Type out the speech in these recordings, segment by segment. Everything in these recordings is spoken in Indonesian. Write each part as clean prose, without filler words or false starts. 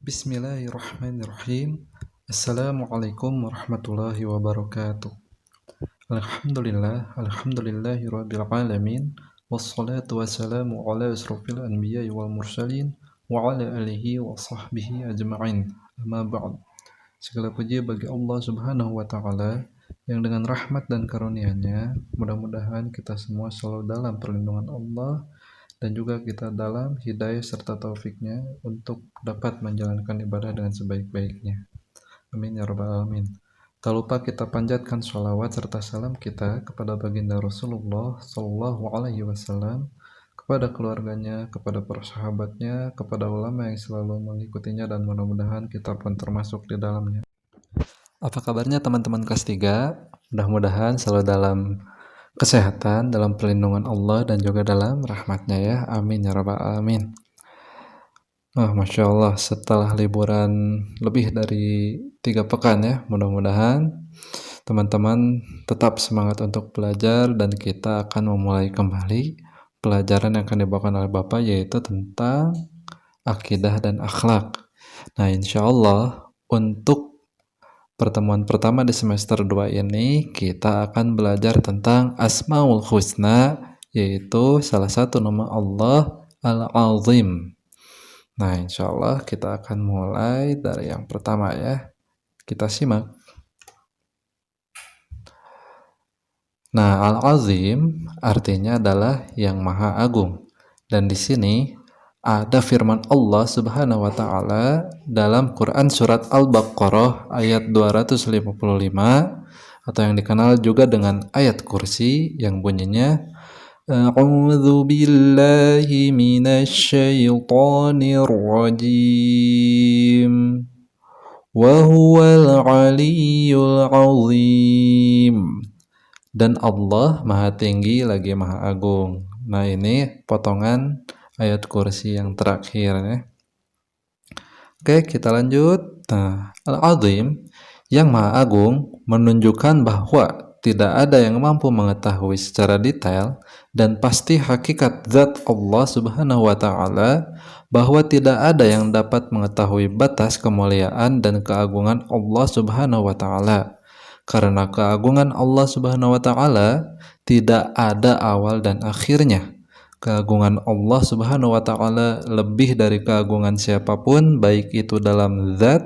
Bismillahirrahmanirrahim. Assalamualaikum warahmatullahi wabarakatuh. Alhamdulillahi rabbil alamin. Wassalatu wassalamu ala asrofil anbiya'i wal mursalin wa ala alihi wa sahbihi ajma'in. Amma ba'd. Segala puji bagi Allah Subhanahu wa taala yang dengan rahmat dan karunia-Nya mudah-mudahan kita semua selalu dalam perlindungan Allah dan juga kita dalam hidayah serta taufiknya untuk dapat menjalankan ibadah dengan sebaik-baiknya. Amin ya rabbal alamin. Tak lupa kita panjatkan sholawat serta salam kita kepada baginda Rasulullah Sallallahu Alaihi Wasallam, kepada keluarganya, kepada para sahabatnya, kepada ulama yang selalu mengikutinya, dan mudah-mudahan kita pun termasuk di dalamnya. Apa kabarnya teman-teman kelas 3? Mudah-mudahan selalu dalam kesehatan, dalam perlindungan Allah dan juga dalam rahmatnya ya. Amin ya rabbal alamin. Masya Allah, setelah liburan lebih dari 3 pekan ya, mudah-mudahan teman-teman tetap semangat untuk belajar dan kita akan memulai kembali pelajaran yang akan dibawakan oleh Bapak, yaitu tentang akidah dan akhlak. Nah, insya Allah untuk pertemuan pertama di semester 2 ini kita akan belajar tentang Asmaul Husna, yaitu salah satu nama Allah Al-Azim. Nah, insya Allah kita akan mulai dari yang pertama ya. Kita simak. Nah, Al-Azim artinya adalah yang Maha Agung. Dan di sini ada firman Allah Subhanahu wa taala dalam Quran surat Al-Baqarah ayat 255 atau yang dikenal juga dengan ayat kursi yang bunyinya A'udzu billahi minasyaitonir rajim wa huwal 'aliyyul 'azim. Dan Allah Maha Tinggi lagi Maha Agung. Nah, ini potongan ayat kursi yang terakhir ya. Oke, kita lanjut. Nah, Al-Azim yang Maha Agung menunjukkan bahwa tidak ada yang mampu mengetahui secara detail dan pasti hakikat zat Allah Subhanahu wa taala, bahwa tidak ada yang dapat mengetahui batas kemuliaan dan keagungan Allah Subhanahu wa taala. Karena keagungan Allah Subhanahu wa taala tidak ada awal dan akhirnya. Keagungan Allah Subhanahu wa taala lebih dari keagungan siapapun, baik itu dalam zat,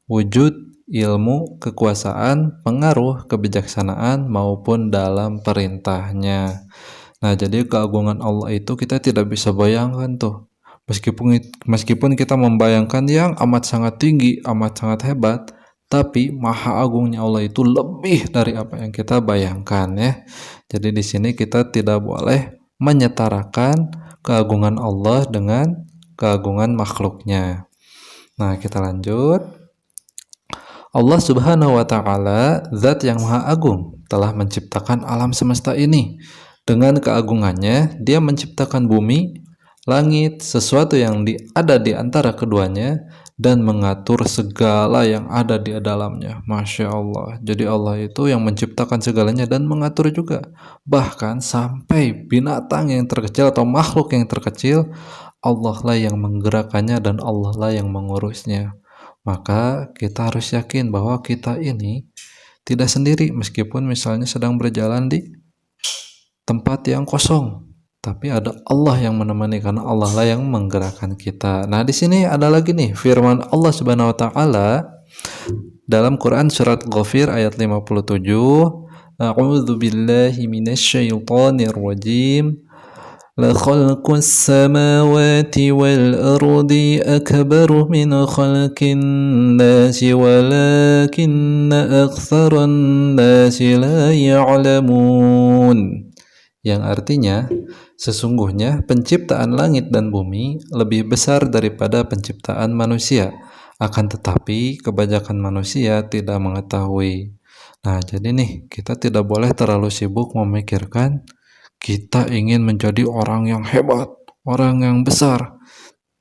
wujud, ilmu, kekuasaan, pengaruh, kebijaksanaan maupun dalam perintahnya. Nah, jadi keagungan Allah itu kita tidak bisa bayangkan tuh. Meskipun kita membayangkan yang amat sangat tinggi, amat sangat hebat, tapi Maha Agungnya Allah itu lebih dari apa yang kita bayangkan ya. Jadi di sini kita tidak boleh menyetarakan keagungan Allah dengan keagungan makhluknya. Nah, kita lanjut. Allah Subhanahu wa taala, zat yang Maha Agung, telah menciptakan alam semesta ini. Dengan keagungannya, Dia menciptakan bumi, langit, sesuatu yang ada di antara keduanya, dan mengatur segala yang ada di dalamnya. Masya Allah. Jadi Allah itu yang menciptakan segalanya dan mengatur juga. Bahkan sampai binatang yang terkecil atau makhluk yang terkecil, Allah lah yang menggerakkannya dan Allah lah yang mengurusnya. Maka kita harus yakin bahwa kita ini tidak sendiri, meskipun misalnya sedang berjalan di tempat yang kosong, tapi ada Allah yang menemani karena Allah lah yang menggerakkan kita. Nah, di sini ada lagi nih firman Allah Subhanahu wa taala dalam Quran surat Ghafir ayat 57. A'udzu billahi minasyaitonir rajim. La khalqus samawati wal ardi akbaru min khalqin nasi walakinna aktsaran nasi la ya'lamun. Yang artinya, sesungguhnya penciptaan langit dan bumi lebih besar daripada penciptaan manusia, akan tetapi kebanyakan manusia tidak mengetahui. Nah, jadi nih, kita tidak boleh terlalu sibuk memikirkan kita ingin menjadi orang yang hebat, orang yang besar.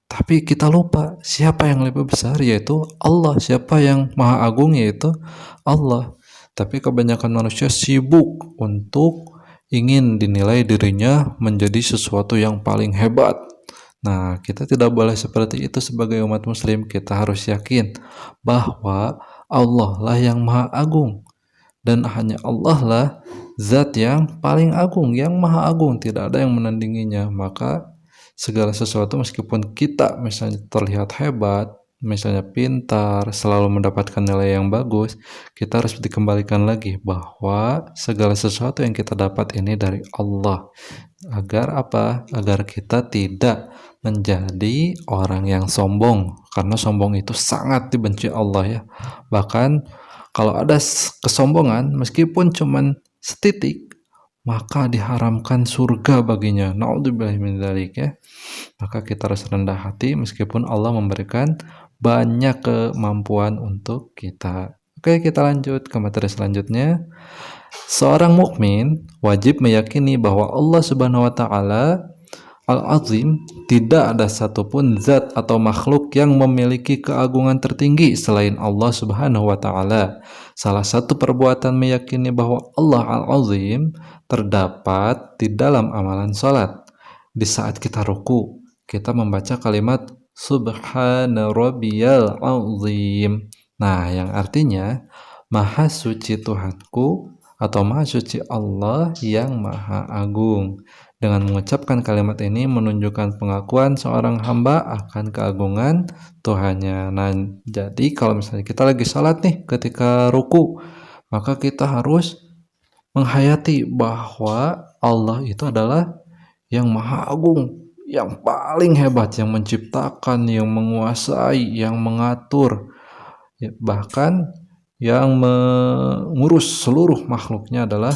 Tapi kita lupa siapa yang lebih besar, yaitu Allah. Siapa yang Maha Agung, yaitu Allah. Tapi kebanyakan manusia sibuk untuk ingin dinilai dirinya menjadi sesuatu yang paling hebat. Nah, kita tidak boleh seperti itu sebagai umat muslim. Kita harus yakin bahwa Allah lah yang maha agung, dan hanya Allah lah zat yang paling agung, yang maha agung, tidak ada yang menandinginya. Maka segala sesuatu meskipun kita misalnya terlihat hebat, misalnya pintar, selalu mendapatkan nilai yang bagus, kita harus dikembalikan lagi bahwa segala sesuatu yang kita dapat ini dari Allah. Agar apa? Agar kita tidak menjadi orang yang sombong, karena sombong itu sangat dibenci Allah ya. Bahkan kalau ada kesombongan meskipun cuman setitik, maka diharamkan surga baginya. Naudzubillah min dzalik ya. Maka kita harus rendah hati meskipun Allah memberikan banyak kemampuan untuk kita. Oke, kita lanjut ke materi selanjutnya. Seorang mukmin wajib meyakini bahwa Allah Subhanahu wa taala Al-Azim, tidak ada satupun zat atau makhluk yang memiliki keagungan tertinggi selain Allah Subhanahu wa taala. Salah satu perbuatan meyakini bahwa Allah Al-Azim terdapat di dalam amalan salat. Di saat kita ruku, kita membaca kalimat Subhana rabbiyal azim. Nah, yang artinya Maha suci Tuhanku atau Maha suci Allah yang Maha Agung. Dengan mengucapkan kalimat ini menunjukkan pengakuan seorang hamba akan keagungan Tuhannya. Nah, jadi kalau misalnya kita lagi salat nih ketika ruku, maka kita harus menghayati bahwa Allah itu adalah yang maha agung, yang paling hebat, yang menciptakan, yang menguasai, yang mengatur, bahkan yang mengurus seluruh makhluknya adalah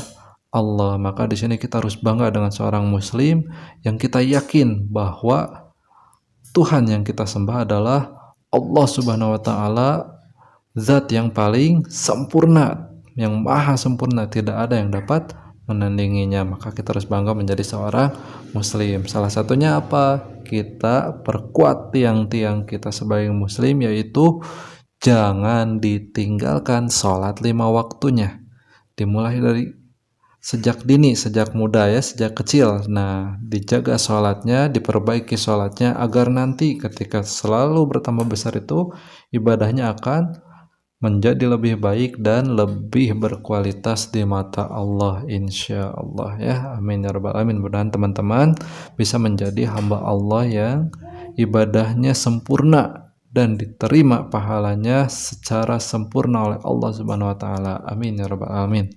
Allah. Maka di sini kita harus bangga dengan seorang muslim yang kita yakin bahwa Tuhan yang kita sembah adalah Allah Subhanahu wa taala, zat yang paling sempurna, yang maha sempurna, tidak ada yang dapat menandinginya. Maka kita harus bangga menjadi seorang muslim. Salah satunya apa? Kita perkuat tiang-tiang kita sebagai muslim, yaitu jangan ditinggalkan sholat 5 waktunya. Dimulai dari sejak dini, sejak muda ya, sejak kecil. Nah, dijaga sholatnya, diperbaiki sholatnya, agar nanti ketika selalu bertambah besar itu, ibadahnya akan menjadi lebih baik dan lebih berkualitas di mata Allah, insya Allah ya. Amin ya rabbal alamin. Mudah-mudahan teman-teman bisa menjadi hamba Allah yang ibadahnya sempurna dan diterima pahalanya secara sempurna oleh Allah Subhanahu wa taala. Amin ya rabbal alamin.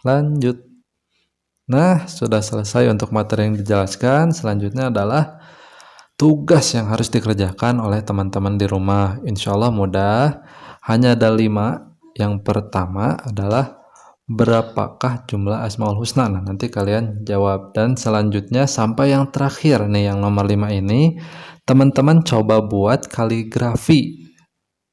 Lanjut. Nah, sudah selesai untuk materi yang dijelaskan. Selanjutnya adalah tugas yang harus dikerjakan oleh teman-teman di rumah. Insya Allah mudah. Hanya ada 5. Yang pertama adalah berapakah jumlah Asmaul Husna? Nah, nanti kalian jawab. Dan selanjutnya sampai yang terakhir nih, yang nomor 5 ini, teman-teman coba buat kaligrafi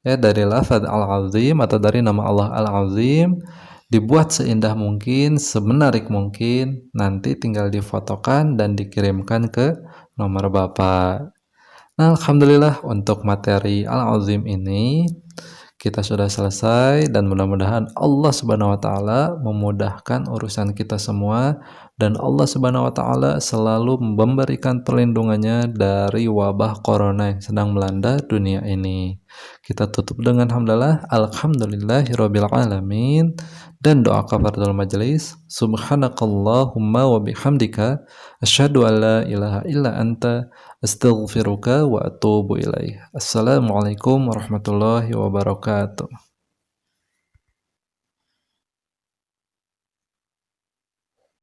ya dari lafaz Al-Azim atau dari nama Allah Al-Azim, dibuat seindah mungkin, semenarik mungkin, nanti tinggal difotokan dan dikirimkan ke nomor Bapak. Nah, alhamdulillah untuk materi Al-Azim ini kita sudah selesai, dan mudah-mudahan Allah Subhanahu wa taala memudahkan urusan kita semua, dan Allah Subhanahu wa taala selalu memberikan perlindungannya dari wabah corona yang sedang melanda dunia ini. Kita tutup dengan hamdalah alhamdulillahirabbil alamin, dan doa kafaratul majelis subhanakallahumma wa bihamdika asyhadu an la ilaha illa anta astaghfiruka wa atubu ilaih. Assalamualaikum warahmatullahi wabarakatuh.